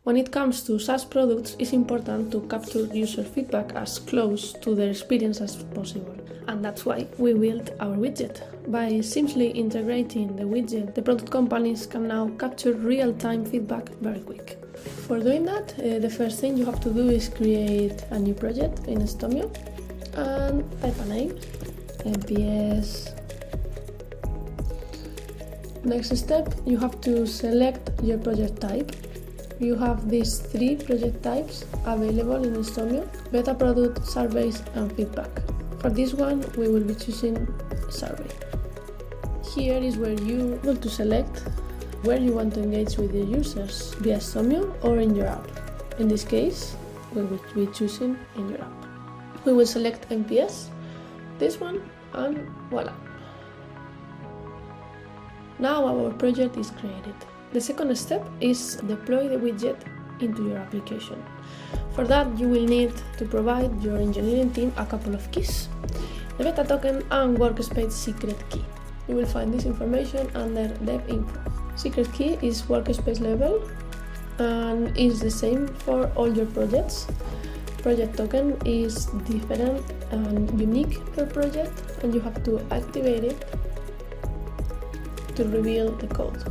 When it comes to SaaS products, it's important to capture user feedback as close to their experience as possible. And that's why we built our widget. By seamlessly integrating the widget, the product companies can now capture real-time feedback very quick. For doing that, the first thing you have to do is create a new project in Stomio and type a name, NPS. Next step, you have to select your project type. You have these 3 project types available in Stomio: beta product, surveys, and feedback. For this one, we will be choosing survey. Here is where you want to select where you want to engage with your users, via Stomio or in your app. In this case, we will be choosing in your app. We will select NPS, this one, and voila. Now our project is created. The second step is deploy the widget into your application. For that, you will need to provide your engineering team a couple of keys: the beta token and workspace secret key. You will find this information under dev info. Secret key is workspace level and is the same for all your projects. Project token is different and unique per project, and you have to activate it to reveal the code.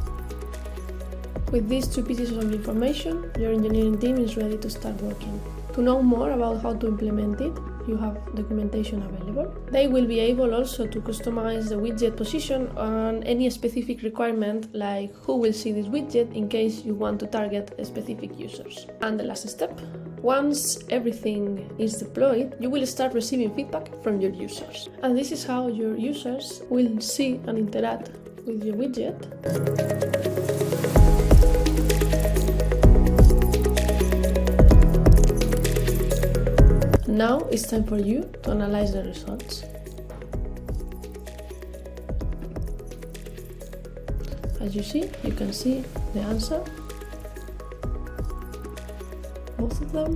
With these 2 pieces of information, your engineering team is ready to start working. To know more about how to implement it, you have documentation available. They will be able also to customize the widget position on any specific requirement, like who will see this widget in case you want to target specific users. And the last step, once everything is deployed, you will start receiving feedback from your users. And this is how your users will see and interact with your widget. Now it's time for you to analyze the results. As you see, you can see the answer, both of them,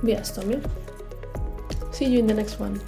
via Stomio. See you in the next one.